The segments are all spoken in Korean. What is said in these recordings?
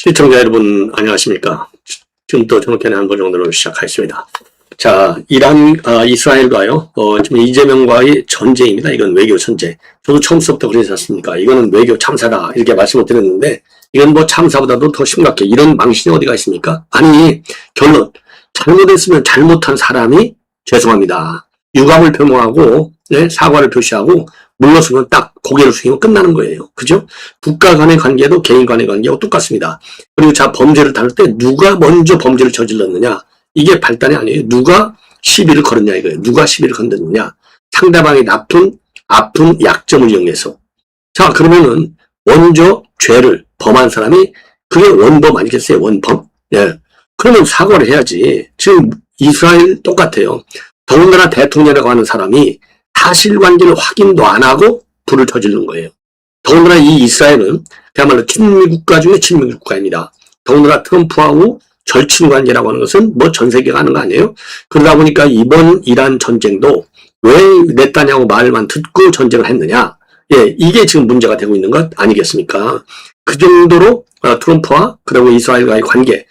시청자 여러분 안녕하십니까. 지금 또 저녁에는 한 번 정도로 시작하겠습니다. 자, 이스라엘과요, 지금 이재명과의 전쟁입니다. 이건 외교 전쟁. 저도 처음부터 그러지 않습니까? 이거는 외교 참사다. 이렇게 말씀을 드렸는데, 이건 뭐 참사보다도 더 심각해. 이런 망신이 어디가 있습니까? 아니, 결론. 잘못했으면 잘못한 사람이 죄송합니다. 유감을 표명하고, 네, 사과를 표시하고, 물러서면 딱 고개를 숙이면 끝나는 거예요. 그죠? 국가 간의 관계도 개인 간의 관계하고 똑같습니다. 그리고 자, 범죄를 다룰 때 누가 먼저 범죄를 저질렀느냐? 이게 발단이 아니에요. 누가 시비를 걸었냐 이거예요. 누가 시비를 건드느냐? 상대방의 아픈 약점을 이용해서. 자, 그러면은 먼저 죄를 범한 사람이 그게 원범 아니겠어요? 원범. 예. 그러면 사과를 해야지. 지금 이스라엘 똑같아요. 더군다나 대통령이라고 하는 사람이 사실관계를 확인도 안 하고 불을 저지른 거예요. 더군다나 이 이스라엘은 그야말로 친미국가 중에 친미국가입니다. 더군다나 트럼프하고 절친관계라고 하는 것은 뭐 전 세계가 하는 거 아니에요? 그러다 보니까 이번 이란 전쟁도 왜 냈다냐고 말만 듣고 전쟁을 했느냐? 예, 이게 지금 문제가 되고 있는 것 아니겠습니까? 그 정도로 트럼프와 그리고 이스라엘과의 관계,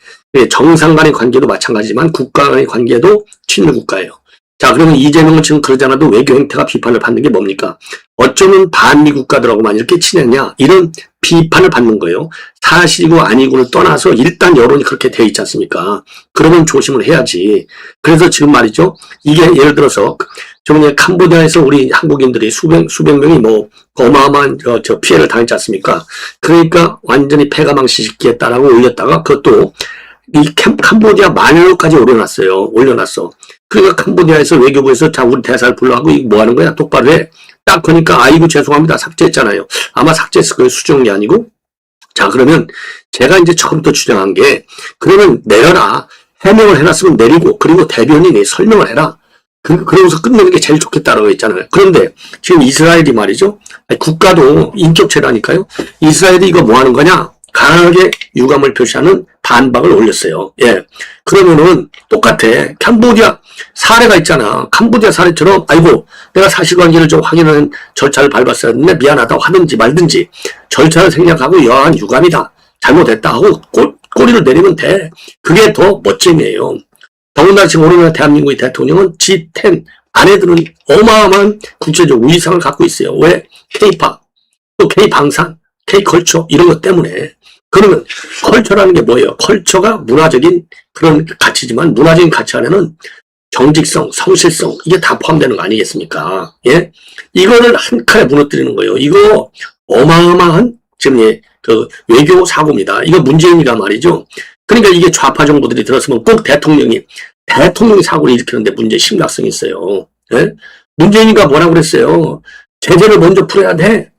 정상 간의 관계도 마찬가지지만 국가 간의 관계도 친미국가예요. 자, 그러면 이재명은 지금 그러지 않아도 외교 행태가 비판을 받는 게 뭡니까? 어쩌면 반미 국가들하고만 이렇게 친했냐? 이런 비판을 받는 거예요. 사실이고 아니고를 떠나서 일단 여론이 그렇게 돼 있지 않습니까? 그러면 조심을 해야지. 그래서 지금 말이죠. 이게 예를 들어서 저번에 캄보디아에서 우리 한국인들이 수백 명이 뭐 어마어마한 피해를 당했지 않습니까? 그러니까 완전히 패가망신시키겠다라고 올렸다가 그것도 이 캄보디아 만료까지 올려놨어. 그러니까 캄보디아에서 외교부에서 자, 우리 대사를 불러가고 이거 뭐 하는 거야? 똑바로 해. 딱 그러니까 아이고 죄송합니다. 삭제했잖아요. 아마 삭제했을 거예요. 수정이 아니고. 자, 그러면 제가 이제 처음부터 주장한 게 그러면 내려라. 해명을 해놨으면 내리고 그리고 대변인이 설명을 해라. 그러고서 끝내는 게 제일 좋겠다라고 했잖아요. 그런데 지금 이스라엘이 말이죠. 국가도 인격체라니까요. 이스라엘이 이거 뭐 하는 거냐? 강하게 유감을 표시하는 반박을 올렸어요. 예. 그러면은 똑같아. 캄보디아 사례가 있잖아. 캄보디아 사례처럼 아이고 내가 사실관계를 좀 확인하는 절차를 밟았어야 했는데 미안하다고 하든지 말든지 절차를 생략하고 여하한 유감이다. 잘못했다 하고 꼬리를 내리면 돼. 그게 더 멋짐이에요. 더군다나 지금 오늘날 대한민국의 대통령은 G10 아내들은 어마어마한 국제적 위상을 갖고 있어요. 왜? K-팝, 또 K-방산, K-컬처 이런 것 때문에. 그러면 컬처라는 게 뭐예요? 컬처가 문화적인 그런 가치지만 문화적인 가치 안에는 정직성, 성실성 이게 다 포함되는 거 아니겠습니까? 예? 이거를 한 칼에 무너뜨리는 거예요. 이거 어마어마한 지금 그 외교 사고입니다. 이거 문재인이가 말이죠. 그러니까 이게 좌파 정부들이 들었으면 꼭 대통령이 사고를 일으키는데 문제 심각성이 있어요. 예? 문재인이가 뭐라고 그랬어요? 제재를 먼저 풀어야 돼.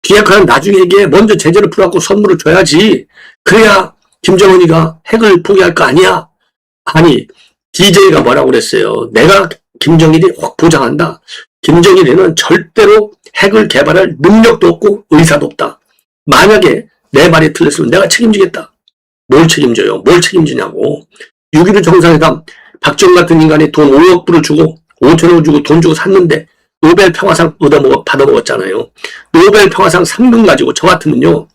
비핵화는 나중에 얘기해. 먼저 제재를 풀어갖고 선물을 줘야지. 그래야 김정은이가 핵을 포기할 거 아니야. 아니 DJ가 뭐라고 그랬어요. 내가 김정일이 확 보장한다. 김정일이는 절대로 핵을 개발할 능력도 없고 의사도 없다. 만약에 내 말이 틀렸으면 내가 책임지겠다. 뭘 책임져요? 뭘 책임지냐고. 6.15 정상회담 박정 같은 인간이 돈 5억 불을 주고 5천억을 주고 돈 주고 샀는데 노벨 평화상 받아먹었잖아요. 노벨 평화상 3등 가지고 저 같으면요.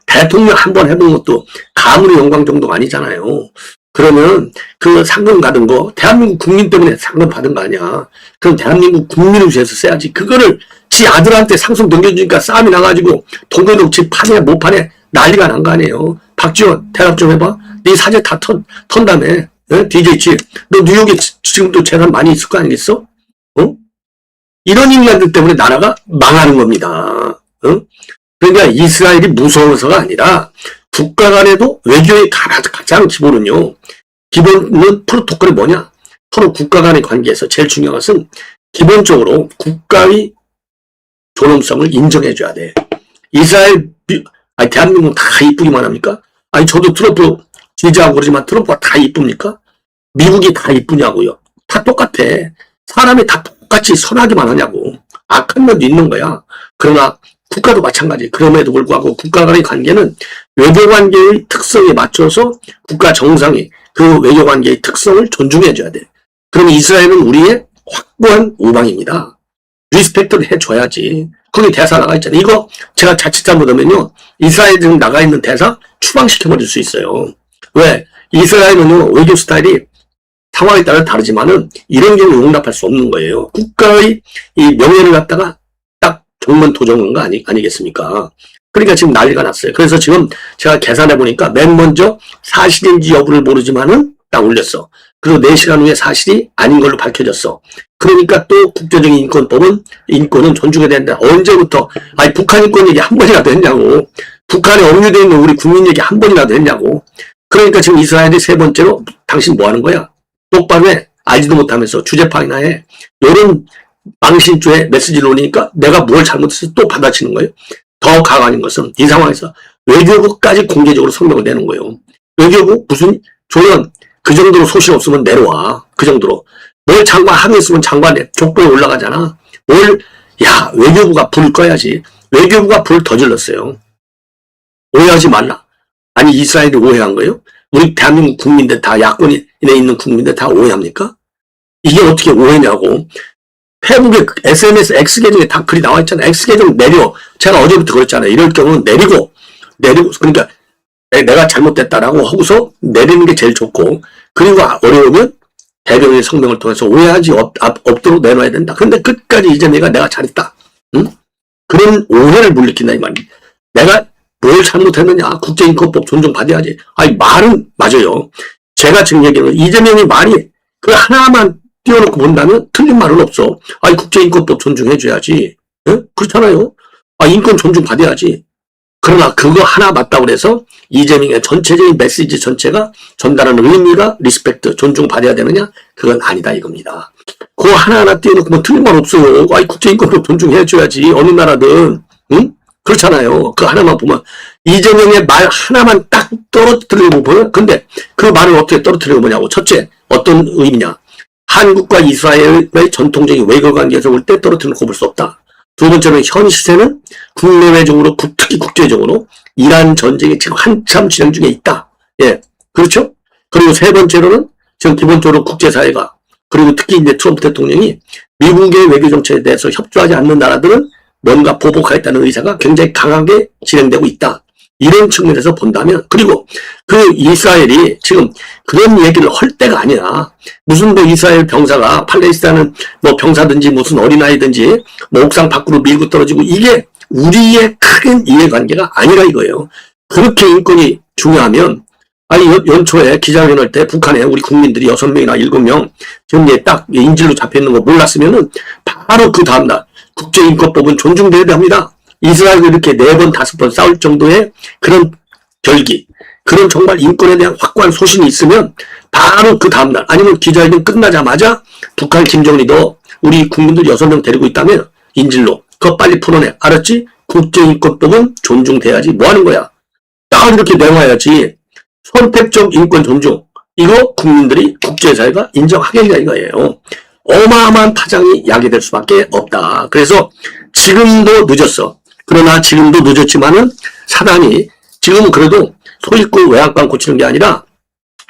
대통령 한 번 해본 것도 가문의 영광 정도가 아니잖아요. 그러면 그 상금 받은 거 대한민국 국민 때문에 상금 받은 거 아니야. 그럼 대한민국 국민을 위해서 써야지. 그거를 지 아들한테 상속 넘겨주니까 싸움이 나가지고 동교동 집 파네 못 파네 난리가 난 거 아니에요. 박지원 대답 좀 해봐. 네 사재 다 턴다며. 예? DJ 집. 너 뉴욕에 지금도 재산 많이 있을 거 아니겠어? 어? 이런 인간들 때문에 나라가 망하는 겁니다. 어? 그러니까 이스라엘이 무서워서가 아니라 국가 간에도 외교의 가장 기본은요. 기본은 프로토콜이 뭐냐? 서로 국가 간의 관계에서 제일 중요한 것은 기본적으로 국가의 존엄성을 인정해줘야 돼. 이스라엘, 대한민국 다 이쁘기만 합니까? 아니 저도 트럼프 지지하고 그러지만 트럼프가 다 이쁩니까? 미국이 다 이쁘냐고요. 다 똑같아. 사람이 다 똑같이 선하기만 하냐고. 악한 면도 있는 거야. 그러나 국가도 마찬가지. 그럼에도 불구하고 국가 간의 관계는 외교관계의 특성에 맞춰서 국가 정상이 그 외교관계의 특성을 존중해줘야 돼. 그러면 이스라엘은 우리의 확고한 우방입니다. 리스펙트를 해줘야지. 거기 대사 나가 있잖아요. 이거 제가 자칫 잘못하면요. 이스라엘 지금 나가 있는 대사 추방시켜버릴 수 있어요. 왜? 이스라엘은요, 외교 스타일이 상황에 따라 다르지만은 이런 경우 용납할 수 없는 거예요. 국가의 이 명예를 갖다가 딱 경문 도정한 거 아니겠습니까? 그러니까 지금 난리가 났어요. 그래서 지금 제가 계산해 보니까 맨 먼저 사실인지 여부를 모르지만은 딱 올렸어. 그리고 4시간 후에 사실이 아닌 걸로 밝혀졌어. 그러니까 또 국제적인 인권법은 인권은 존중해야 된다. 언제부터? 아니 북한 인권 얘기 한 번이라도 했냐고. 북한에 억류되어 있는 우리 국민 얘기 한 번이라도 했냐고. 그러니까 지금 이스라엘이 세 번째로 당신 뭐 하는 거야? 똑바로 해. 알지도 못하면서 주제파이나 해. 이런 망신주의 메시지를 올리니까 내가 뭘 잘못해서 또 받아치는 거예요. 더 가관인 것은 이 상황에서 외교부까지 공개적으로 성명을 내는 거예요. 외교부 무슨 조연 그 정도로 소실 없으면 내려와. 그 정도로. 뭘 장관 하고 있으면 장관에 족보에 올라가잖아. 야 외교부가 불 꺼야지. 외교부가 불 더 질렀어요. 오해하지 말라. 아니 이스라엘이 오해한 거예요? 우리 대한민국 국민들 다 야권에 있는 국민들 다 오해합니까? 이게 어떻게 오해냐고. 페북에 SNS X계정에 다 글이 나와 있잖아. X계정 내려. 제가 어제부터 그랬잖아요. 이럴 경우는 내리고 그러니까 내가 잘못됐다라고 하고서 내리는 게 제일 좋고 그리고 어려우면 대변인 성명을 통해서 오해하지 없도록 내놔야 된다. 그런데 끝까지 이제 내가 잘했다. 응? 그런 오해를 물리킨다 이 말이야. 내가 뭘 잘못했느냐. 국제인권법 존중받아야지. 아니 말은 맞아요. 제가 지금 얘기하는 이재명이 말이 그 하나만 띄워놓고 본다면 틀린 말은 없어. 아니 국제인권법 존중해줘야지. 예? 그렇잖아요. 인권 존중받아야지. 그러나 그거 하나 맞다고 해서 이재명의 전체적인 메시지 전체가 전달하는 의미가 리스펙트, 존중받아야 되느냐? 그건 아니다 이겁니다. 그거 하나하나 띄워놓고 뭐 틀린 말 없어요. 아니 국제인권법 존중해줘야지. 어느 나라든. 응? 그렇잖아요. 그 하나만 보면 이재명의 말 하나만 딱 떨어뜨리고 보면 근데 그 말을 어떻게 떨어뜨리고 보냐고. 첫째 어떤 의미냐. 한국과 이스라엘의 전통적인 외교관계에서 올 때 떨어뜨리는 거 볼 수 없다. 두 번째는 현 시세는 국내외적으로 특히 국제적으로 이란 전쟁이 지금 한참 진행 중에 있다. 예, 그렇죠? 그리고 세 번째로는 지금 기본적으로 국제사회가 그리고 특히 이제 트럼프 대통령이 미국의 외교 정책에 대해서 협조하지 않는 나라들은 뭔가 보복하겠다는 의사가 굉장히 강하게 진행되고 있다. 이런 측면에서 본다면 그리고 그 이스라엘이 지금 그런 얘기를 할 때가 아니라 무슨 뭐 이스라엘 병사가 팔레스타인은 뭐 병사든지 무슨 어린아이든지 뭐 옥상 밖으로 밀고 떨어지고 이게 우리의 큰 이해관계가 아니라 이거예요. 그렇게 인권이 중요하면 아니 연초에 기자회견 할 때 북한에 우리 국민들이 6명이나 7명 지금 딱 인질로 잡혀있는 거 몰랐으면은 바로 그 다음날 국제인권법은 존중돼야 합니다. 이스라엘이 이렇게 4번, 5번 싸울 정도의 그런 결기, 그런 정말 인권에 대한 확고한 소신이 있으면 바로 그 다음날 아니면 기자회견 끝나자마자 북한 김정은이 너 우리 국민들 6명 데리고 있다면 인질로 그거 빨리 풀어내. 알았지? 국제인권법은 존중돼야지. 뭐 하는 거야? 딱 이렇게 내놔야지. 선택적 인권 존중. 이거 국민들이 국제사회가 인정하겠냐 이거예요. 어마어마한 파장이 야기될 수밖에 없다. 그래서 지금도 늦었어. 그러나 지금도 늦었지만은 사단이 지금은 그래도 소 잃고 외양간 고치는 게 아니라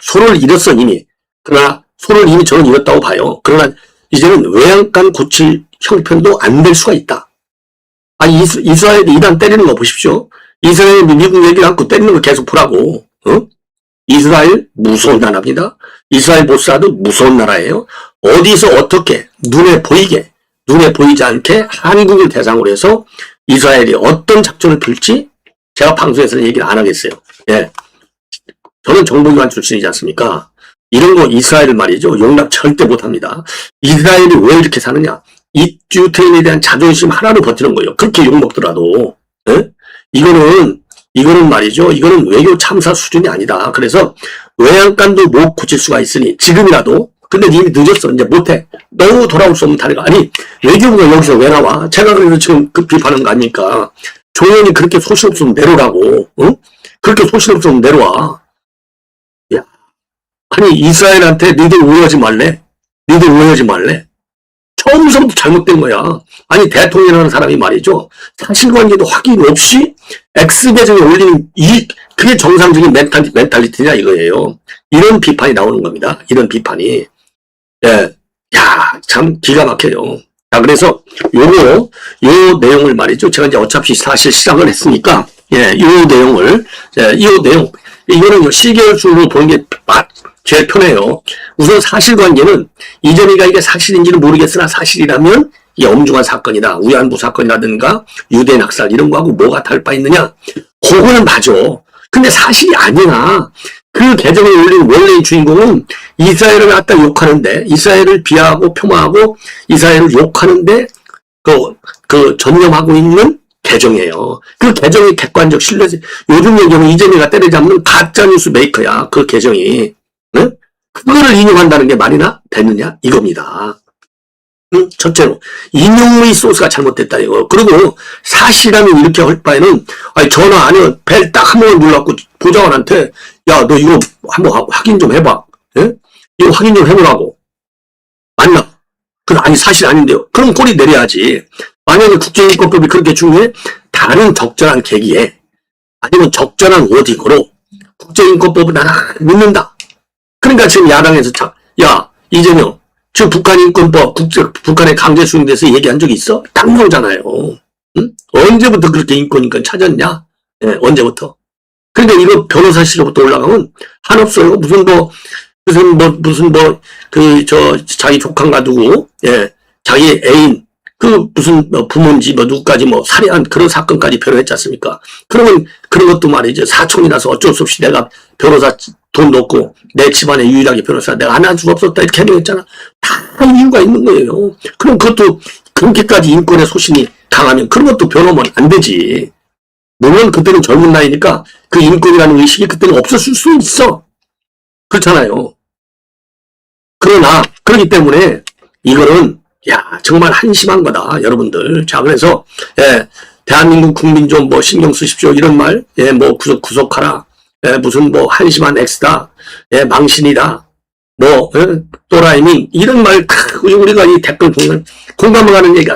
소를 잃었어 이미. 그러나 소를 이미 저는 잃었다고 봐요. 그러나 이제는 외양간 고칠 형편도 안 될 수가 있다. 아니 이스라엘이 이란 때리는 거 보십시오. 이스라엘이 미국 얘기를 갖고 때리는 거 계속 보라고. 어? 이스라엘 무서운 나라입니다. 이스라엘 모사드 무서운 나라예요. 어디서 어떻게 눈에 보이지 않게 한국을 대상으로 해서 이스라엘이 어떤 작전을 펼지 제가 방송에서는 얘기를 안 하겠어요. 예. 저는 정보기관 출신이지 않습니까? 이런 거 이스라엘 말이죠. 용납 절대 못합니다. 이스라엘이 왜 이렇게 사느냐? 유태인에 대한 자존심 하나로 버티는 거예요. 그렇게 욕먹더라도. 예? 이거는 말이죠. 이거는 외교 참사 수준이 아니다. 그래서 외양간도 못 고칠 수가 있으니 지금이라도 근데 이미 늦었어. 이제 못해. 너무 돌아올 수 없는 다리가. 아니 외교부가 여기서 왜 나와? 제가 그래서 지금 그 비판하는 거 아닙니까? 조연이 그렇게 소신 없으면 내려라고. 응? 그렇게 소신 없으면 내려와. 야. 아니 이스라엘한테 니들 오해하지 말래. 처음부터 잘못된 거야. 아니 대통령이라는 사람이 말이죠. 사실관계도 확인 없이 X계정에 올리는 그게 정상적인 멘탈리티냐 이거예요. 이런 비판이 나오는 겁니다. 이런 비판이. 예, 야, 참 기가 막혀요. 자, 그래서 요 내용을 말이죠. 제가 이제 어차피 사실 시작을 했으니까 요 내용을, 이 내용, 이거는 시계열순으로 보는 게 제일 편해요. 우선 사실관계는 이재명이가 이게 사실인지는 모르겠으나 사실이라면 이 엄중한 사건이다. 위안부 사건이라든가 유대인 학살 이런 거하고 뭐가 다를 바 있느냐? 그거는 맞아. 근데 사실이 아니야. 그 개정을 올린 원래의 주인공은 이스라엘을 갖다 욕하는데, 이스라엘을 비하하고 폄하하고 이스라엘을 욕하는데 전념하고 있는 개정이에요. 그 개정이 객관적 신뢰性. 요즘 얘기하면 이재명이가 때려잡는 가짜뉴스 메이커야. 그 개정이. 응? 그거를 인용한다는 게 말이나 되느냐? 이겁니다. 응? 첫째로 인용의 소스가 잘못됐다 이거. 그리고 사실이라면 이렇게 할 바에는 전화 아니면 벨 딱 한 번 눌러갖고 보좌관한테 야 너 이거 한번 확인 좀 해봐. 예? 이거 확인 좀 해보라고. 맞나? 아니 사실 아닌데요. 그럼 꼬리 내려야지. 만약에 국제인권법이 그렇게 중요해? 다른 적절한 계기에 아니면 적절한 워딩으로 국제인권법을 나는 믿는다. 그러니까 지금 야당에서 야 이재명 지금 북한인권법 북한의 강제 수용돼서 얘기한 적이 있어? 딱 나오잖아요. 응? 언제부터 그렇게 인권 찾았냐? 예, 언제부터? 근데 이거 변호사실로부터 올라가면 한없어요. 자기 조카인가 누구, 자기 애인, 부모인지 누구까지 살해한 그런 사건까지 변호했지 않습니까? 그러면 그런 것도 말이죠. 사촌이라서 어쩔 수 없이 내가 변호사 돈 넣고 내 집안에 유일하게 변호사 내가 안 할 수가 없었다 이렇게 해명했잖아. 다 이유가 있는 거예요. 그럼 그것도 그렇게까지 인권의 소신이 강하면 그런 것도 변호하면 안 되지. 물론 그때는 젊은 나이니까 그 인권이라는 의식이 그때는 없었을 수 있어. 그렇잖아요. 그러나 그렇기 때문에 이거는 정말 한심한 거다 여러분들. 자 그래서 대한민국 국민 좀 신경 쓰십시오 이런 말 구속하라 무슨 한심한 X다 망신이다 또라이밍 이런 말 우리가 이 댓글 보면 공감을 하는 얘기가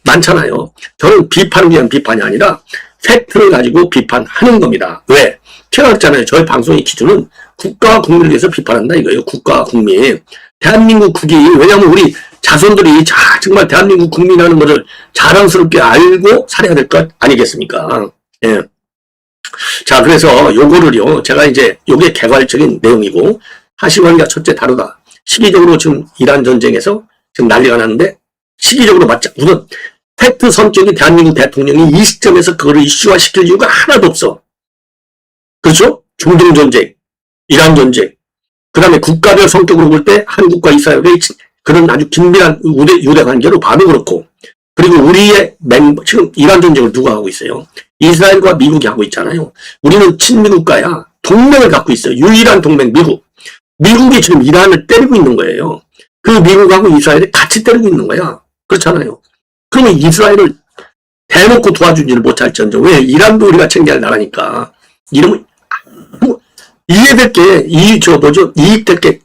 많잖아요. 저는 비판을 위한 비판이 아니라 팩트를 가지고 비판하는 겁니다. 왜? 제가 그랬잖아요. 저희 방송의 기준은 국가와 국민을 위해서 비판한다 이거예요. 국가와 국민. 대한민국 국이 왜냐하면 우리 자손들이 정말 대한민국 국민이라는 것을 자랑스럽게 알고 살아야 될 것 아니겠습니까? 예. 자 그래서 요거를요. 제가 이제 요게 개괄적인 내용이고 사실관계가 첫째 다르다. 시기적으로 지금 이란 전쟁에서 지금 난리가 났는데 시기적으로 맞자. 우선 팩트 성격이 대한민국 대통령이 이 시점에서 그거를 이슈화시킬 이유가 하나도 없어. 그렇죠? 중동 전쟁, 이란 전쟁, 그 다음에 국가별 성격으로 볼 때 한국과 이스라엘의 그런 아주 긴밀한 유대 관계로 봐도 그렇고, 그리고 우리의 지금 이란 전쟁을 누가 하고 있어요? 이스라엘과 미국이 하고 있잖아요. 우리는 친미국가야. 동맹을 갖고 있어요. 유일한 동맹 미국. 미국이 지금 이란을 때리고 있는 거예요. 그 미국하고 이스라엘이 같이 때리고 있는 거야. 그렇잖아요. 그러면 이스라엘을 대놓고 도와주지를 못할지언정. 왜? 이란도 우리가 챙겨야 할 나라니까. 이러면 이해될 게 이익될 게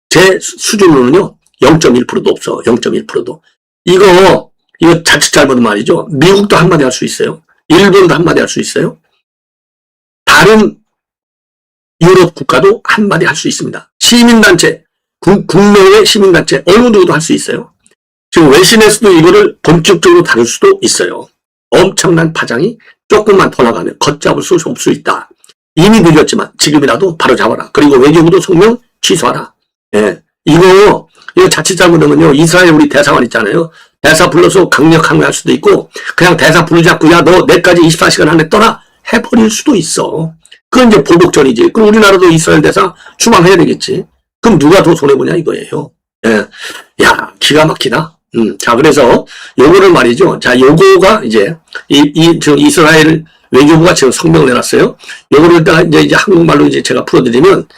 제 수준으로는요 0.1%도 없어. 0.1%도. 이거 자칫 잘못은 말이죠. 미국도 한마디 할 수 있어요. 일본도 한마디 할 수 있어요. 다른 유럽 국가도 한마디 할 수 있습니다. 시민단체, 국내의 시민단체 어느 누구도 할 수 있어요. 지금 외신에서도 이거를 본격적으로 다룰 수도 있어요. 엄청난 파장이 조금만 더 나가면 걷잡을 수 없을 수 있다. 이미 늦었지만 지금이라도 바로 잡아라. 그리고 외교부도 성명 취소하라. 예. 이거 자칫 잘못하면요. 이스라엘 우리 대사관 있잖아요. 대사 불러서 강력 항의할 수도 있고 그냥 대사 부르지 않고 야 너 내까지 24시간 안에 떠나 해버릴 수도 있어. 그건 이제 보복전이지. 그럼 우리나라도 이스라엘 대사 추방해야 되겠지. 그럼 누가 더 손해보냐 이거예요. 예. 야 기가 막히다. 자 그래서 요거를 말이죠. 자 요거가 이제 지금 이스라엘 외교부가 지금 성명을 내놨어요. 요거를 이제 한국말로 이제 제가 풀어드리면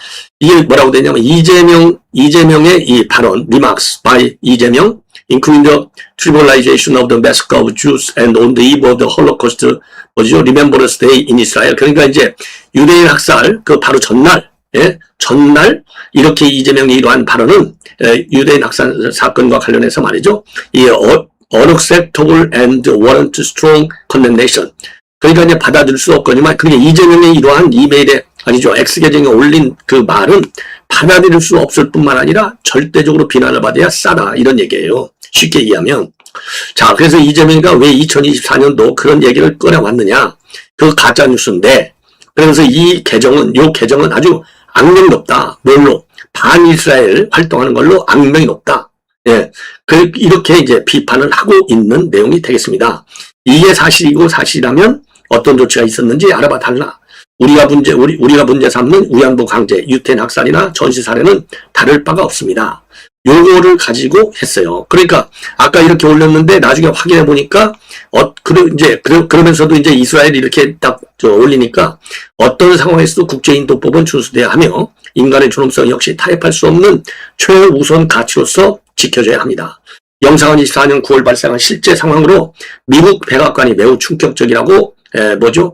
이게 뭐라고 되냐면 이재명의 이 발언 remarks by 이재명 including the tribalization of the massacre of Jews and on the eve of the Holocaust Remembrance Day in Israel. 그러니까 이제 유대인 학살 그 바로 전날 이렇게 이재명이 이러한 발언은 유대인 학살 사건과 관련해서 말이죠. 이 unacceptable and warrant strong condemnation. 그러니까 이제 받아들일 수 없거니만 그게 이재명의 이러한 이메일에 아니죠. X계정에 올린 그 말은 받아들일 수 없을 뿐만 아니라 절대적으로 비난을 받아야 싸다 이런 얘기예요. 쉽게 얘기하면 자, 그래서 이재명이가 왜 2024년도 그런 얘기를 꺼내왔느냐? 그 가짜 뉴스인데, 그래서 요 계정은 아주 악명이 높다. 뭘로? 반이스라엘 활동하는 걸로 악명이 높다. 예. 이렇게 이제 비판을 하고 있는 내용이 되겠습니다. 이게 사실이고 사실이라면 어떤 조치가 있었는지 알아봐 달라. 우리가 문제 삼는 위안부 강제, 유태인 학살이나 전시 사례는 다를 바가 없습니다. 요거를 가지고 했어요. 그러니까 아까 이렇게 올렸는데 나중에 확인해 보니까 그러면서도 이제 이스라엘이 이렇게 딱 올리니까 어떤 상황에서도 국제인도법은 준수돼야 하며 인간의 존엄성 역시 타협할 수 없는 최우선 가치로서 지켜져야 합니다. 영상은 24년 9월 발생한 실제 상황으로 미국 백악관이 매우 충격적이라고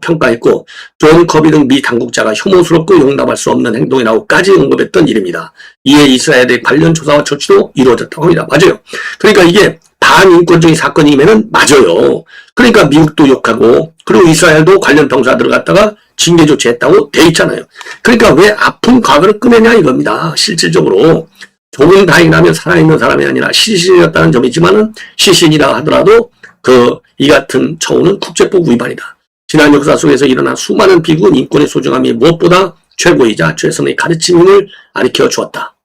평가했고 존 커비 등 미 당국자가 혐오스럽고 용납할 수 없는 행동이라고까지 언급했던 일입니다. 이에 이스라엘의 관련 조사와 조치도 이루어졌다고 합니다. 맞아요. 그러니까 이게 반인권적인 사건이면은 맞아요. 그러니까 미국도 욕하고 그리고 이스라엘도 관련 병사들을 갖다가 징계 조치했다고 돼 있잖아요. 그러니까 왜 아픈 과거를 꺼내냐 이겁니다. 실질적으로 조금 다행이라면 살아있는 사람이 아니라 시신이었다는 점이지만은 시신이라 하더라도 이 같은 처우는 국제법 위반이다. 지난 역사 속에서 일어난 수많은 비극은 인권의 소중함이 무엇보다 최고이자 최선의 가르침임을 가르쳐 주었다.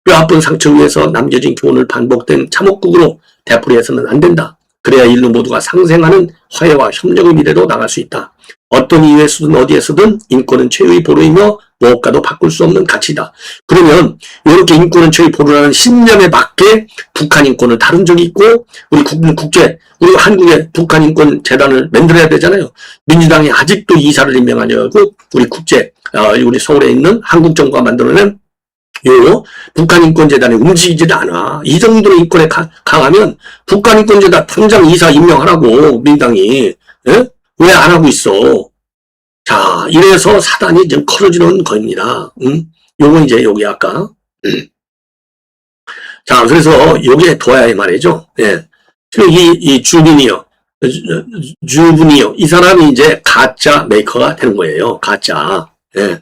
뼈 아픈 상처 위에서 남겨진 교훈을 반복된 참혹극으로 되풀이해서는 안 된다. 그래야 인류 모두가 상생하는 화해와 협력의 미래로 나갈 수 있다. 어떤 이유에서든 어디에서든 인권은 최후의 보루이며 무엇과도 바꿀 수 없는 가치다. 그러면 이렇게 인권은 최후의 보루라는 신념에 맞게 북한 인권을 다룬 적이 있고 우리 한국의 북한 인권 재단을 만들어야 되잖아요. 민주당이 아직도 이사를 임명하려고 우리 서울에 있는 한국 정부가 만들어낸 요 북한 인권재단이 움직이지도 않아. 이 정도로 인권에 강하면 북한 인권재단 당장 이사 임명하라고 민주당이 왜 안 하고 있어? 자, 이래서 사단이 좀 커져지는 겁니다. 요거 이제 여기 아까 자, 그래서 요게 둬야 말이죠. 예. 지금 이 주분이요 이 사람이 이제 가짜 메이커가 되는 거예요. 가짜. 예.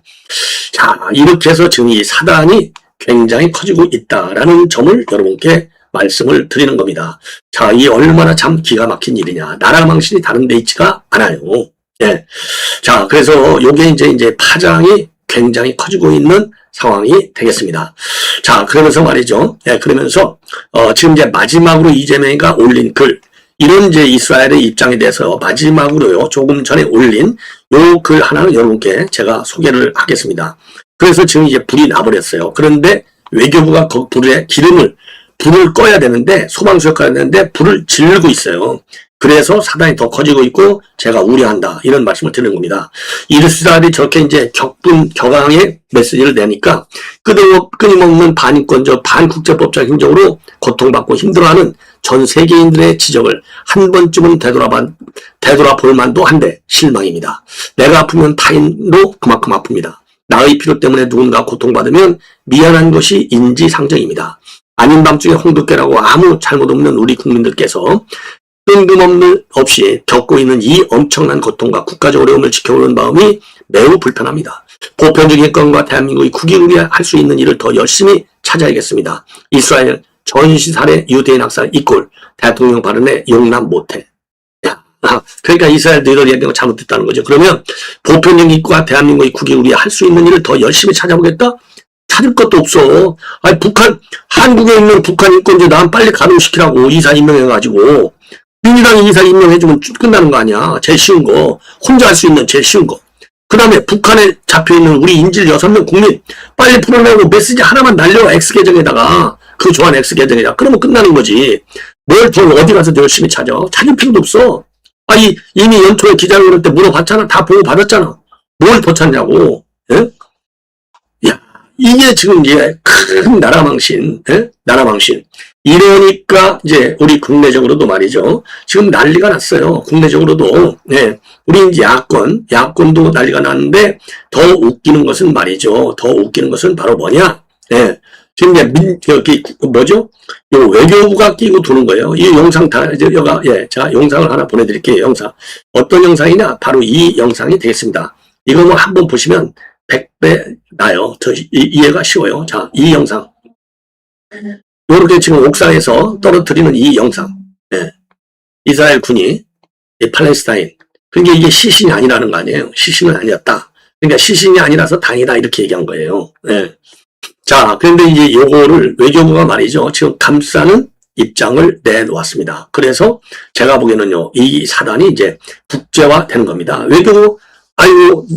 자, 이렇게 해서 지금 이 사단이 굉장히 커지고 있다라는 점을 여러분께 말씀을 드리는 겁니다. 자, 이 얼마나 참 기가 막힌 일이냐. 나라 망신이 다른 데 있지가 않아요. 예. 자, 그래서 요게 이제 파장이 굉장히 커지고 있는 상황이 되겠습니다. 자, 그러면서 말이죠. 예, 그러면서, 지금 이제 마지막으로 이재명이가 올린 글, 이런 이제 이스라엘의 입장에 대해서 마지막으로요, 조금 전에 올린 요 글 하나를 여러분께 제가 소개를 하겠습니다. 그래서 지금 이제 불이 나버렸어요. 그런데 외교부가 그 불을 꺼야 되는데, 소방수 역할을 하는데 불을 지르고 있어요. 그래서 사단이 더 커지고 있고 제가 우려한다. 이런 말씀을 드리는 겁니다. 이스라엘이 저렇게 이제 격앙의 메시지를 내니까 끊임없는 반인권적 반국제법적 행정으로 고통받고 힘들어하는 전 세계인들의 지적을 한 번쯤은 되돌아볼 만도 한데 실망입니다. 내가 아프면 타인도 그만큼 아픕니다. 나의 필요 때문에 누군가 고통받으면 미안한 것이 인지상정입니다. 아닌 밤중에 홍두깨라고 아무 잘못 없는 우리 국민들께서 뜬금없이 겪고 있는 이 엄청난 고통과 국가적 어려움을 지켜오는 마음이 매우 불편합니다. 보편적인 건과 대한민국이 국익을 할 수 있는 일을 더 열심히 찾아야겠습니다. 이스라엘 전시 살해 유대인 학살 이꼴 대통령 발언에 용납 못해. 그러니까 이스라엘 너희들 얘기가 잘못됐다는 거죠. 그러면 보편적인 입과 대한민국의 국익을 위해 할 수 있는 일을 더 열심히 찾아보겠다? 찾을 것도 없어. 아니 한국에 있는 북한 인권재단 빨리 가동시키라고 이사 임명해가지고 민주당이 이사 임명해주면 끝나는 거 아니야. 제일 쉬운 거. 혼자 할 수 있는 제일 쉬운 거. 그 다음에 북한에 잡혀있는 우리 인질 6명 국민 빨리 풀어내고 메시지 하나만 날려 X계정에다가 그 조한 X계정에다가 그러면 끝나는 거지. 뭘 더 어디 가서 열심히 찾아. 찾을 필요도 없어. 이미 연초에 기자회견 할 때 물어봤잖아. 다 보고 받았잖아. 뭘 더 찾냐고. 예? 야, 이게 지금 이제 큰 나라 망신. 예? 나라 망신. 이러니까 이제 우리 국내적으로도 말이죠. 지금 난리가 났어요. 국내적으로도. 예. 우리 이제 야권도 난리가 났는데 더 웃기는 것은 말이죠. 더 웃기는 것은 바로 뭐냐? 예. 지금 이제 요 외교부가 끼고 도는 거예요. 이 영상 제가 영상을 하나 보내드릴게요. 영상. 어떤 영상이냐? 바로 이 영상이 되겠습니다. 이거 뭐 한번 보시면 100배 나요. 이해가 쉬워요. 자, 이 영상. 요렇게 지금 옥상에서 떨어뜨리는 이 영상. 예. 이스라엘 군이 이 팔레스타인, 그러니까 이게 시신이 아니라는 거 아니에요. 시신은 아니었다. 그러니까 시신이 아니라서 당이다 이렇게 얘기한 거예요. 예. 자, 그런데 이제 요거를 외교부가 말이죠. 지금 감싸는 입장을 내놓았습니다. 그래서 제가 보기에는요, 이 사단이 이제 국제화 되는 겁니다. 외교부, 아이고,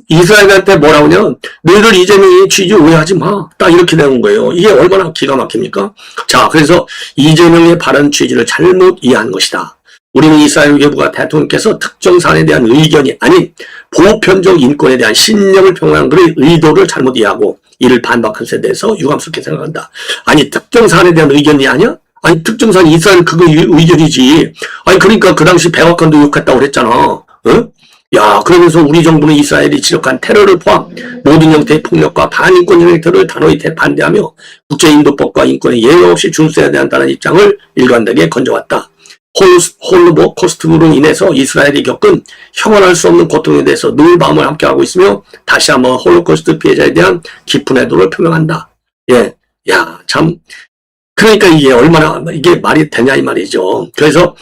이스라엘한테 뭐라고 하냐면, 너희들 이재명이 취지 오해하지 마. 딱 이렇게 되는 거예요. 이게 얼마나 기가 막힙니까? 자, 그래서 이재명의 발언 취지를 잘못 이해한 것이다. 우리는 이스라엘 외교부가 대통령께서 특정 사안에 대한 의견이 아닌 보편적 인권에 대한 신념을 표명한 그의 의도를 잘못 이해하고 이를 반박한 것에 대해서 유감스럽게 생각한다. 아니, 특정 사안에 대한 의견이 아니야? 아니, 특정 사안 이스라엘 그거 의견이지. 아니, 그러니까 그 당시 백악관도 욕했다고 그랬잖아. 어? 야, 그러면서 우리 정부는 이스라엘이 지적한 테러를 포함 모든 형태의 폭력과 반인권적 행태를 단호히 반대하며 국제인도법과 인권의 예외 없이 준수해야 한다는 입장을 일관되게 건져왔다. 홀로코스트로 인해서 이스라엘이 겪은 형언할 수 없는 고통에 대해서 늘 마음을 함께하고 있으며 다시 한번 홀로코스트 피해자에 대한 깊은 애도를 표명한다. 예, 야, 참. 그러니까 이게 얼마나 이게 말이 되냐 이 말이죠. 그래서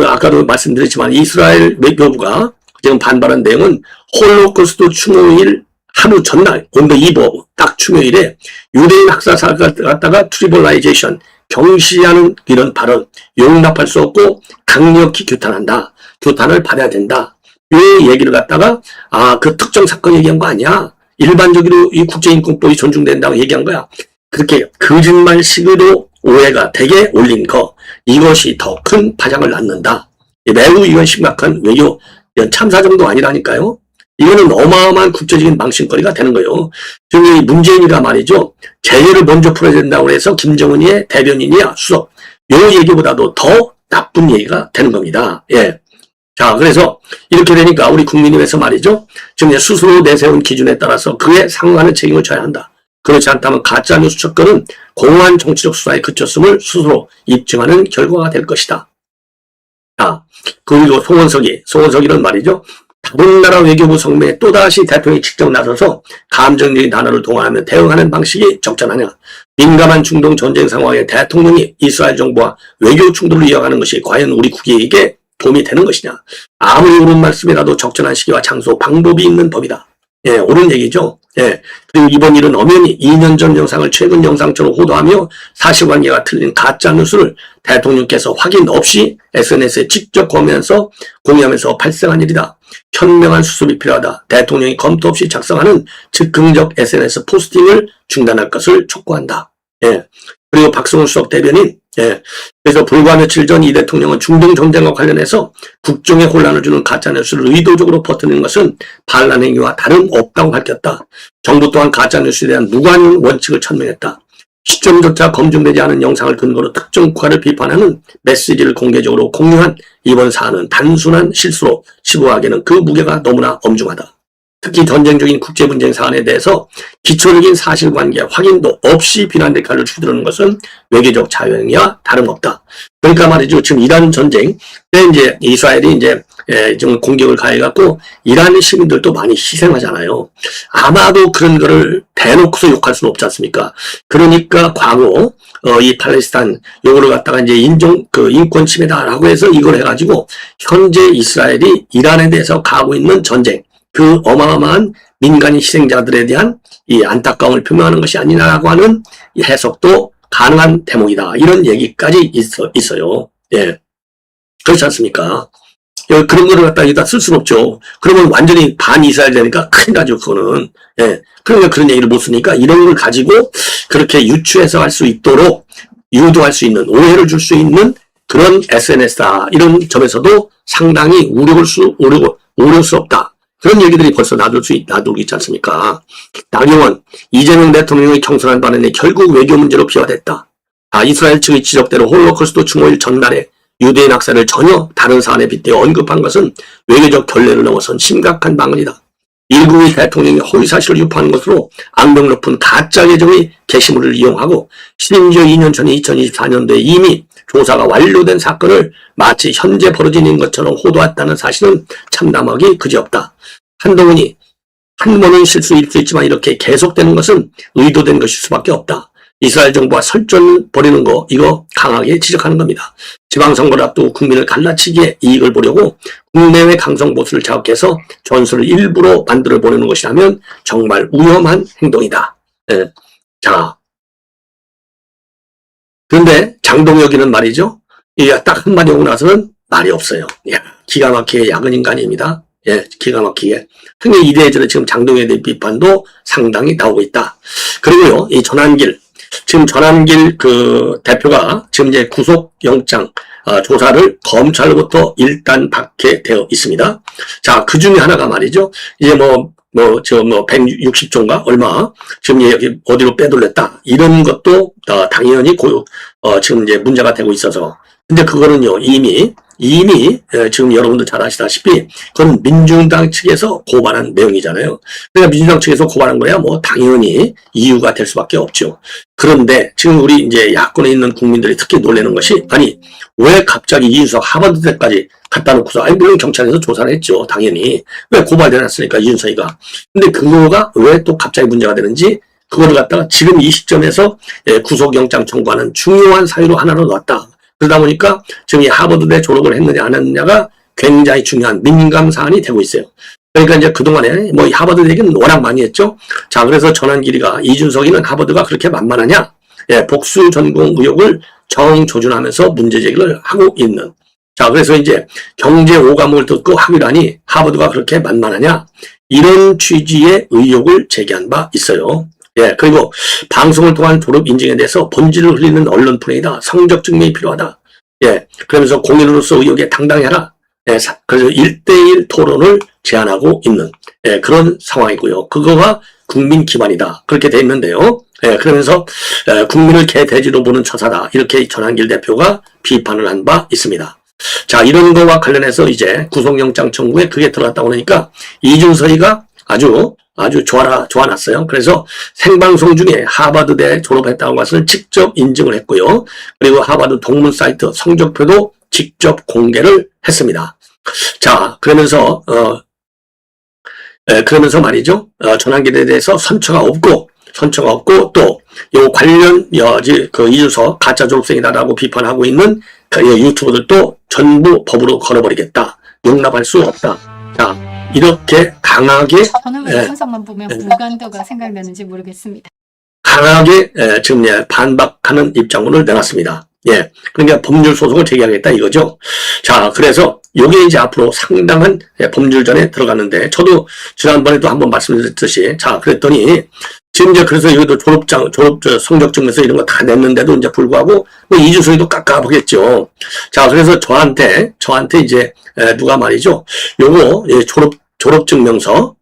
아까도 말씀드렸지만 이스라엘 외교부가 지금 반발한 내용은 홀로코스트 추모일 하루 전날 온더 이브 딱 추모일에 유대인 학살사를 갖다가 트리볼라이제이션 경시하는 이런 발언 용납할 수 없고 강력히 규탄한다. 규탄을 받아야 된다. 이 얘기를 갖다가 그 특정 사건 얘기한 거 아니야. 일반적으로 이 국제인권법이 존중된다고 얘기한 거야. 그렇게 거짓말식으로 오해가 되게 올린 거 이것이 더 큰 파장을 낳는다. 매우 이건 심각한 외교 참사 정도 아니라니까요. 이거는 어마어마한 국제적인 망신거리가 되는 거예요. 지금 이 문재인이가 말이죠. 제재를 먼저 풀어야 된다고 해서 김정은이의 대변인이야 수석. 요 얘기보다도 더 나쁜 얘기가 되는 겁니다. 예. 자, 그래서 이렇게 되니까 우리 국민을 위해서 말이죠. 지금 스스로 내세운 기준에 따라서 그에 상응하는 책임을 져야 한다. 그렇지 않다면 가짜뉴스 척결은 공허한 정치적 수사에 그쳤음을 스스로 입증하는 결과가 될 것이다. 자, 그리고 송원석이는 말이죠. 다른 나라 외교부 성명에 또다시 대통령이 직접 나서서 감정적인 단어를 동원하며 대응하는 방식이 적절하냐. 민감한 중동 전쟁 상황에 대통령이 이스라엘 정부와 외교 충돌을 이어가는 것이 과연 우리 국익에 도움이 되는 것이냐. 아무리 옳은 말씀이라도 적절한 시기와 장소, 방법이 있는 법이다. 예, 옳은 얘기죠. 예. 그리고 이번 일은 엄연히 2년 전 영상을 최근 영상처럼 호도하며 사실관계가 틀린 가짜뉴스를 대통령께서 확인 없이 SNS에 직접 공유하면서 발생한 일이다. 현명한 수습이 필요하다. 대통령이 검토 없이 작성하는 즉흥적 SNS 포스팅을 중단할 것을 촉구한다. 예. 그리고 박성훈 수석 대변인, 예. 그래서 불과 며칠 전 이 대통령은 중동 전쟁과 관련해서 국정에 혼란을 주는 가짜뉴스를 의도적으로 퍼뜨리는 것은 반란 행위와 다름없다고 밝혔다. 정부 또한 가짜뉴스에 대한 무관 원칙을 천명했다. 시점조차 검증되지 않은 영상을 근거로 특정 국가를 비판하는 메시지를 공개적으로 공유한 이번 사안은 단순한 실수로 치부하기에는 그 무게가 너무나 엄중하다. 특히 전쟁적인 국제분쟁 사안에 대해서 기초적인 사실관계 확인도 없이 비난의 칼을 휘두르는 것은 외교적 자유행위와 다름없다. 그러니까 말이죠. 지금 이란 전쟁 때 이제 이스라엘이 좀 공격을 가해갖고 이란 시민들도 많이 희생하잖아요. 아마도 그런 거를 대놓고서 욕할 수는 없지 않습니까? 그러니까 과거 이 팔레스타인 요거를 갖다가 이제 인권 침해다라고 해서 이걸 해가지고 현재 이스라엘이 이란에 대해서 가고 있는 전쟁 그 어마어마한 민간인 희생자들에 대한 이 안타까움을 표명하는 것이 아니냐라고 하는 해석도 가능한 대목이다. 이런 얘기까지 있어요. 예. 그렇지 않습니까? 그런 거를 갖다 여기다 쓸 수는 없죠. 그러면 완전히 반이스라엘 되니까 큰일 나죠, 그거는. 예. 그러니까 그런 얘기를 못 쓰니까 이런 걸 가지고 그렇게 유추해서 할 수 있도록 유도할 수 있는, 오해를 줄 수 있는 그런 SNS다. 이런 점에서도 상당히 우려할 수 없다. 그런 얘기들이 벌써 놔두고 있지 않습니까? 나경원, 이재명 대통령의 경솔한 발언이 결국 외교 문제로 비화됐다. 이스라엘 측의 지적대로 홀로코스트 추모일 전날에 유대인 학살을 전혀 다른 사안에 빗대어 언급한 것은 외교적 결례를 넘어선 심각한 방언이다. 일국의 대통령이 허위사실을 유포한 것으로 악명 높은 가짜 계정의 게시물을 이용하고 심지어 2년 전 2024년도에 이미 조사가 완료된 사건을 마치 현재 벌어진 일 것처럼 호도했다는 사실은 참담하기 그지없다. 한동훈이 한 번은 실수일 수 있지만 이렇게 계속되는 것은 의도된 것일 수밖에 없다. 이스라엘 정부와 설전 벌이는 거 이거 강하게 지적하는 겁니다. 지방선거를 앞두고 국민을 갈라치기에 이익을 보려고 국내외 강성 보수를 자극해서 전술을 일부러 만들어 보내는 것이라면 정말 위험한 행동이다. 예. 자, 그런데 장동혁이는 말이죠. 이게 딱 한마디 오고 나서는 말이 없어요. 야, 기가 막히게 야근 인간입니다. 예, 기가 막히게. 흥행 이래저래 지금 장동혁에 대한 비판도 상당히 나오고 있다. 그리고요, 이 전환길, 지금 전환길 그 대표가 지금 이제 구속영장 조사를 검찰로부터 일단 받게 되어 있습니다. 자, 그 중에 하나가 말이죠. 이제 160조인가 얼마 지금 여기 어디로 빼돌렸다 이런 것도 당연히 지금 이제 문제가 되고 있어서 근데 그거는요 이미 지금 여러분도 잘 아시다시피 그건 민주당 측에서 고발한 내용이잖아요. 그러니까 민주당 측에서 고발한 거야 뭐 당연히 이유가 될 수밖에 없죠. 그런데 지금 우리 이제 야권에 있는 국민들이 특히 놀라는 것이 아니 왜 갑자기 이준석 하버드대까지 갖다 놓고서 아니 물론 경찰에서 조사를 했죠. 당연히 왜 고발해놨으니까 이준석이가. 근데 그거가 왜 또 갑자기 문제가 되는지 그거를 갖다가 지금 이 시점에서 구속영장 청구하는 중요한 사유로 하나로 놨다. 그러다 보니까 지금 이 하버드대 졸업을 했느냐 안 했느냐가 굉장히 중요한 민감 사안이 되고 있어요. 그러니까 이제 그동안에 뭐 하버드 얘기는 워낙 많이 했죠. 자, 그래서 전환길이가 이준석이는 하버드가 그렇게 만만하냐? 예, 복수 전공 의혹을 정조준하면서 문제 제기를 하고 있는. 자, 그래서 이제 경제 5과목을 듣고 학위라니 하버드가 그렇게 만만하냐? 이런 취지의 의혹을 제기한 바 있어요. 예, 그리고 방송을 통한 졸업 인증에 대해서 본질을 흘리는 언론 플레이다. 성적 증명이 필요하다. 예, 그러면서 공인으로서 의혹에 당당히 하라. 예, 그래서 1대1 토론을 제안하고 있는 그런 상황이고요. 그거가 국민 기반이다. 그렇게 돼 있는데요. 예, 그러면서 국민을 개돼지로 보는 처사다. 이렇게 전환길 대표가 비판을 한 바 있습니다. 자, 이런 거와 관련해서 이제 구속영장 청구에 그게 들어갔다고 그러니까 이준석이가 아주 좋아놨어요. 그래서 생방송 중에 하버드대 졸업했다는 것을 직접 인증을 했고요. 그리고 하버드 동문 사이트 성적표도 직접 공개를 했습니다. 자, 그러면서 말이죠. 전환길에 대해서 선처가 없고 또 요 관련 그 이준석 가짜 졸업생이다라고 비판하고 있는 유튜버들도 전부 법으로 걸어버리겠다. 용납할 수 없다. 자, 이렇게 강하게 저는 왜 영상만 보면 무간도가 생각나는지 모르겠습니다. 강하게 지금 반박하는 입장문을 내놨습니다. 예, 그러니까 법률 소송을 제기하겠다 이거죠. 자, 그래서 요게 이제 앞으로 상당한 법률전에 들어갔는데 저도 지난번에도 한번 말씀드렸듯이 자, 그랬더니 지금 이제 그래서 여기도 졸업 성적 증명서 이런 거 다 냈는데도 이제 불구하고 뭐 이준석이도 깎아보겠죠. 자, 그래서 저한테 이제 누가 말이죠. 요거 졸업증명서,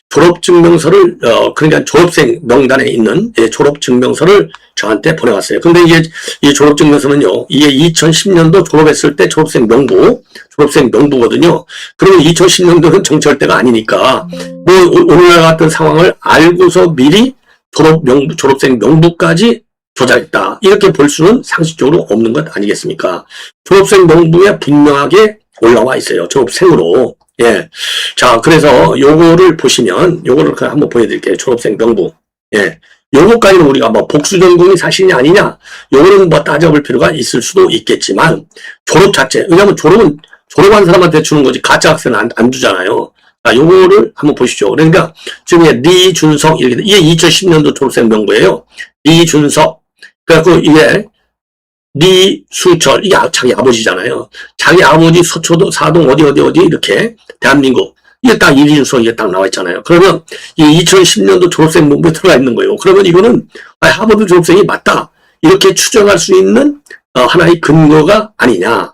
졸업증명서를, 그러니까 졸업생 명단에 있는 졸업증명서를 저한테 보내왔어요. 근데 이게 이 졸업증명서는요, 이게 2010년도 졸업했을 때 졸업생 명부거든요. 그러면 2010년도는 정치할 때가 아니니까, 뭐, 오늘날 같은 상황을 알고서 미리 졸업생 명부까지 조작했다. 이렇게 볼 수는 상식적으로 없는 것 아니겠습니까? 졸업생 명부에 분명하게 올라와 있어요. 졸업생으로. 예. 자, 그래서 요거를 보시면, 요거를 한번 보여드릴게요. 졸업생 명부. 예. 요거까지는 우리가 뭐 복수 전공이 사실이 아니냐, 요거는 뭐 따져볼 필요가 있을 수도 있겠지만, 졸업 자체, 왜냐면 졸업한 사람한테 주는 거지, 가짜 학생은 안 주잖아요. 자, 요거를 한번 보시죠. 그러니까, 지금 리준석, 이게 2010년도 졸업생 명부예요. 리준석. 그래갖고 이게, 리수철, 이게 자기 아버지잖아요. 자기 아버지 서초도, 사동, 어디, 이렇게, 대한민국. 이게 딱 이준석, 이게 딱 나와 있잖아요. 그러면, 이 2010년도 졸업생 명부에 들어가 있는 거예요. 그러면 이거는, 하버드 졸업생이 맞다. 이렇게 추정할 수 있는, 하나의 근거가 아니냐.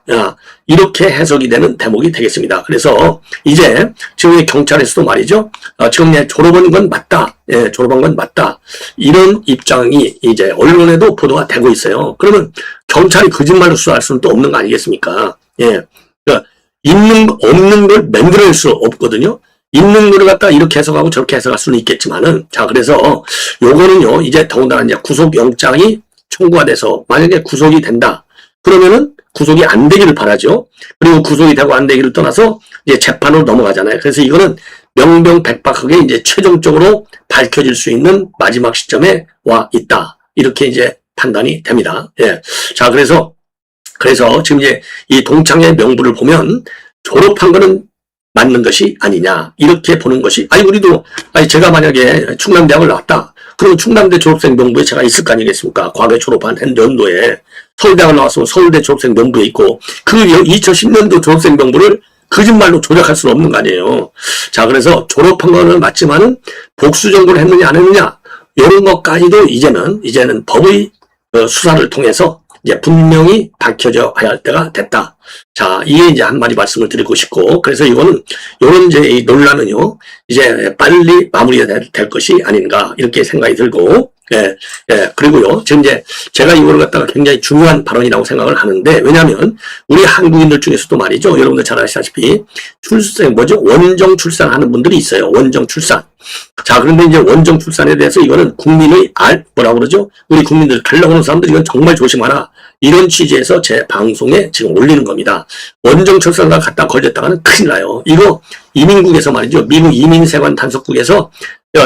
이렇게 해석이 되는 대목이 되겠습니다. 그래서, 이제, 지금 경찰에서도 말이죠. 지금 졸업한 건 맞다. 예, 졸업한 건 맞다. 이런 입장이 이제 언론에도 보도가 되고 있어요. 그러면 경찰이 거짓말로 수사할 수는 또 없는 거 아니겠습니까? 예. 그러니까 없는 걸 만들어낼 수 없거든요. 있는 거를 갖다 이렇게 해석하고 저렇게 해석할 수는 있겠지만은, 자, 그래서 요거는요, 이제 더군다나 이제 구속영장이 청구가 돼서 만약에 구속이 된다. 그러면은 구속이 안 되기를 바라죠. 그리고 구속이 되고 안 되기를 떠나서 이제 재판으로 넘어가잖아요. 그래서 이거는 명명백박하게 이제 최종적으로 밝혀질 수 있는 마지막 시점에 와 있다. 이렇게 이제 판단이 됩니다. 예. 자, 그래서 지금 이제 이 동창의 명부를 보면 졸업한 거는 맞는 것이 아니냐 이렇게 보는 것이 우리도 제가 만약에 충남대학을 나왔다 그러면 충남대 졸업생 명부에 제가 있을 거 아니겠습니까? 과거에 졸업한 연도에 서울대학을 나왔으면 서울대 졸업생 명부에 있고 그 2010년도 졸업생 명부를 거짓말로 조작할 수는 없는 거 아니에요. 자, 그래서 졸업한 거는 맞지만은 복수 정보를 했느냐 안 했느냐 이런 것까지도 이제는 법의 수사를 통해서 이제 분명히 밝혀져야 할 때가 됐다. 자, 이게 이제 한마디 말씀을 드리고 싶고, 그래서 이런 이제 이 논란은요, 이제 빨리 마무리가 될 것이 아닌가, 이렇게 생각이 들고, 그리고요, 지금 이제 제가 이거를 갖다가 굉장히 중요한 발언이라고 생각을 하는데, 왜냐하면 우리 한국인들 중에서도 말이죠, 여러분들 잘 아시다시피, 원정 출산하는 분들이 있어요. 원정 출산. 자, 그런데 이제 원정 출산에 대해서 이거는 국민의 뭐라고 그러죠? 우리 국민들 달라고 하는 사람들 이건 정말 조심하라. 이런 취지에서 제 방송에 지금 올리는 겁니다. 원정 출산과 갖다 걸렸다가는 큰일 나요. 이거 이민국에서 말이죠. 미국 이민세관 단속국에서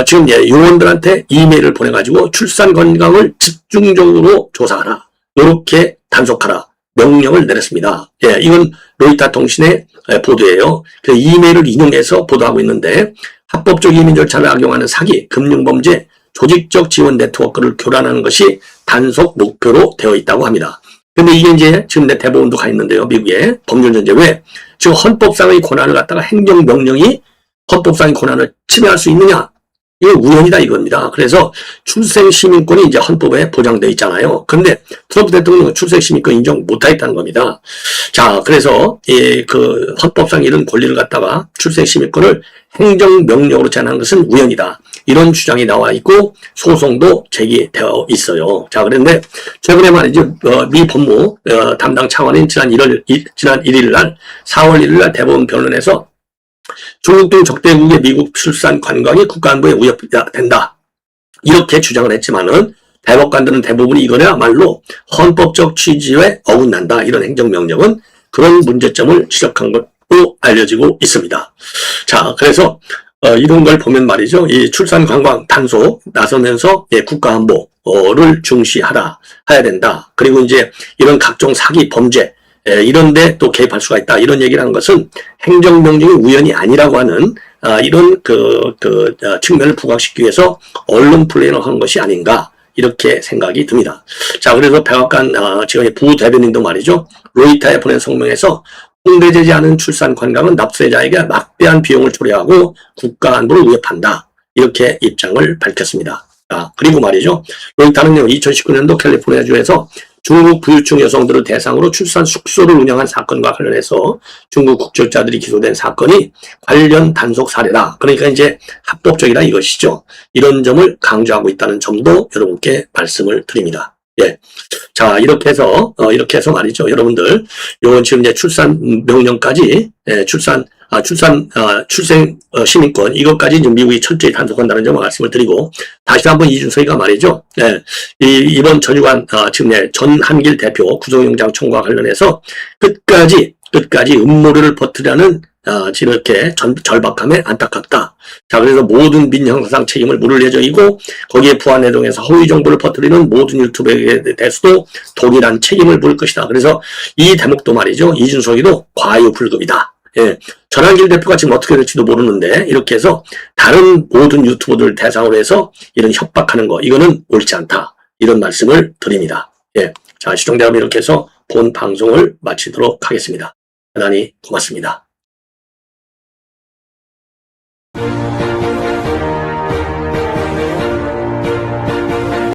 지금 이제 요원들한테 이메일을 보내가지고 출산 건강을 집중적으로 조사하라. 이렇게 단속하라. 명령을 내렸습니다. 예, 이건 로이터 통신의 보도예요. 그 이메일을 인용해서 보도하고 있는데 합법적 이민 절차를 악용하는 사기, 금융범죄, 조직적 지원 네트워크를 교란하는 것이 단속 목표로 되어 있다고 합니다. 근데 이게 이제 지금 내 대법원도 가 있는데요. 미국에 법률전제 왜? 지금 헌법상의 권한을 갖다가 행정명령이 헌법상의 권한을 침해할 수 있느냐? 이거 우연이다 이겁니다. 그래서 출생시민권이 이제 헌법에 보장되어 있잖아요. 근데 트럼프 대통령은 출생시민권 인정 못하겠다는 겁니다. 자, 그래서 그 헌법상 이런 권리를 갖다가 출생시민권을 행정명령으로 제한하는 것은 우연이다. 이런 주장이 나와 있고 소송도 제기되어 있어요. 자, 그런데 최근에 말이죠. 미 법무 담당 차관인 지난 1일 날 4월 1일 날 대법원 변론에서 중국 등 적대국의 미국 출산 관광이 국가안보에 위협된다. 이렇게 주장을 했지만은 대법관들은 대부분이 이거야말로 헌법적 취지에 어긋난다. 이런 행정명령은 그런 문제점을 지적한 것으로 알려지고 있습니다. 자, 그래서 이런 걸 보면 말이죠. 이 출산 관광 단속 나서면서 국가안보를 해야 된다. 그리고 이제 이런 각종 사기 범죄 이런데 또 개입할 수가 있다. 이런 얘기를 하는 것은 행정명령이 우연이 아니라고 하는 이런 측면을 부각시키기 위해서 언론 플레이를 하는 것이 아닌가 이렇게 생각이 듭니다. 자, 그래서 백악관 지금 부대변인도 말이죠. 로이터에 보낸 성명에서 통제되지 않은 출산 관광은 납세자에게 막대한 비용을 초래하고 국가 안보를 위협한다. 이렇게 입장을 밝혔습니다. 그리고 말이죠. 로이터는요, 2019년도 캘리포니아주에서 중국 부유층 여성들을 대상으로 출산 숙소를 운영한 사건과 관련해서 중국 국적자들이 기소된 사건이 관련 단속 사례다. 그러니까 이제 합법적이다 이것이죠. 이런 점을 강조하고 있다는 점도 여러분께 말씀을 드립니다. 예. 자, 이렇게 해서 말이죠. 여러분들, 요건 지금 이제 출산 명령까지, 출생 시민권, 이것까지 지금 미국이 철저히 단속한다는 점을 말씀을 드리고, 다시 한번 이준석이가 말이죠. 이번 전유관, 지금 전한길 대표 구속영장 청구와 관련해서 끝까지 음모를 퍼뜨리는 이렇게 절박함에 안타깝다. 자, 그래서 모든 민형사상 책임을 물을 예정이고 거기에 부한 내동에서 허위 정보를 퍼뜨리는 모든 유튜버에 대해서도 동일한 책임을 물을 것이다. 그래서 이 대목도 말이죠. 이준석이도 과유불급이다. 예. 전한길 대표가 지금 어떻게 될지도 모르는데 이렇게 해서 다른 모든 유튜버들 대상으로 해서 이런 협박하는 거 이거는 옳지 않다. 이런 말씀을 드립니다. 예. 자, 시청자 여러분 이렇게 해서 본 방송을 마치도록 하겠습니다. 대단히 고맙습니다.